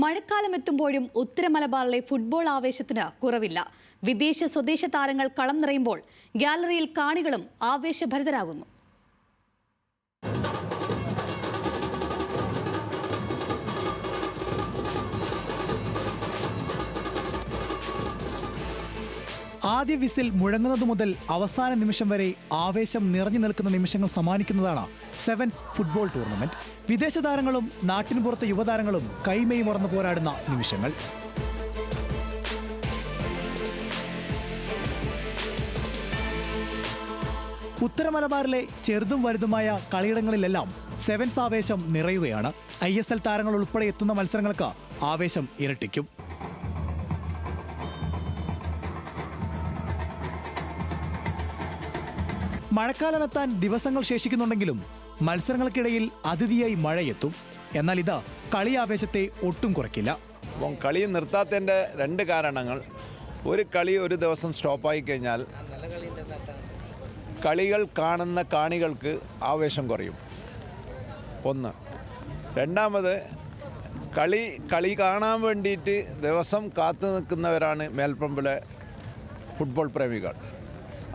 മഴക്കാലം എത്തുമ്പോഴും ഉത്തര മലബാറിലെ ഫുട്ബോൾ ആവേശത്തിന് കുറവില്ല. വിദേശ സ്വദേശ താരങ്ങൾ കളം നിറയുമ്പോൾ ഗാലറിയിൽ കാണികളും ആവേശഭരിതരാകുന്നു. ആദ്യ വിസിൽ മുഴങ്ങുന്നത് മുതൽ അവസാന നിമിഷം വരെ ആവേശം നിറഞ്ഞു നിൽക്കുന്ന നിമിഷങ്ങൾ സമ്മാനിക്കുന്നതാണ് സെവൻസ് ഫുട്ബോൾ ടൂർണമെന്റ്. വിദേശ താരങ്ങളും നാട്ടിന് പുറത്തെ യുവതാരങ്ങളും കൈമേയ് മറന്നു പോരാടുന്ന നിമിഷങ്ങൾ. ഉത്തര മലബാറിലെ ചെറുതും വലുതുമായ കളിയിടങ്ങളിലെല്ലാം സെവൻസ് ആവേശം നിറയുകയാണ്. ISL താരങ്ങൾ ഉൾപ്പെടെ എത്തുന്ന മത്സരങ്ങൾക്ക് ആവേശം ഇരട്ടിക്കും. മഴക്കാലമെത്താൻ ദിവസങ്ങൾ ശേഷിക്കുന്നുണ്ടെങ്കിലും മത്സരങ്ങൾക്കിടയിൽ അതിഥിയായി മഴയെത്തും. എന്നാൽ ഇത് കളിയാവേശത്തെ ഒട്ടും കുറയ്ക്കില്ല. അപ്പം കളി നിർത്താത്തതിൻ്റെ രണ്ട് കാരണങ്ങൾ: ഒരു കളി ഒരു ദിവസം സ്റ്റോപ്പായി കഴിഞ്ഞാൽ കളികൾ കാണുന്ന കാണികൾക്ക് ആവേശം കുറയും, ഒന്ന്. രണ്ടാമത്, കളി കാണാൻ വേണ്ടിയിട്ട് ദിവസം കാത്തു നിൽക്കുന്നവരാണ് മേൽപ്പറമ്പിലെ ഫുട്ബോൾ പ്രേമികൾ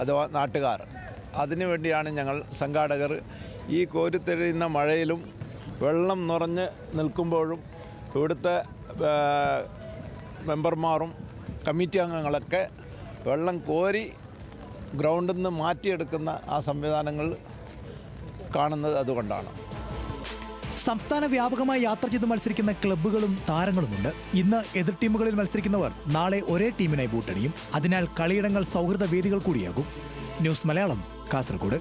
അഥവാ നാട്ടുകാർ. അതിനുവേണ്ടിയാണ് ഞങ്ങൾ സംഘാടകർ ഈ കോരിത്തെരിയുന്ന മഴയിലും വെള്ളം നിറഞ്ഞ് നിൽക്കുമ്പോഴും ഇവിടുത്തെ മെമ്പർമാരും കമ്മിറ്റി അംഗങ്ങളൊക്കെ വെള്ളം കോരി ഗ്രൗണ്ടിൽ നിന്ന് മാറ്റിയെടുക്കുന്ന ആ സംവിധാനങ്ങൾ കാണുന്നത് അതുകൊണ്ടാണ്. സംസ്ഥാന വ്യാപകമായി യാത്ര ചെയ്ത് മത്സരിക്കുന്ന ക്ലബ്ബുകളും താരങ്ങളുമുണ്ട്. ഇന്ന് എതിർ ടീമുകളിൽ മത്സരിക്കുന്നവർ നാളെ ഒരേ ടീമിനായി ബൂട്ടണിയും. അതിനാൽ കളിയിടങ്ങൾ സൗഹൃദ വേദികൾ കൂടിയാകും. ന്യൂസ് മലയാളം, കാസർഗോഡ്.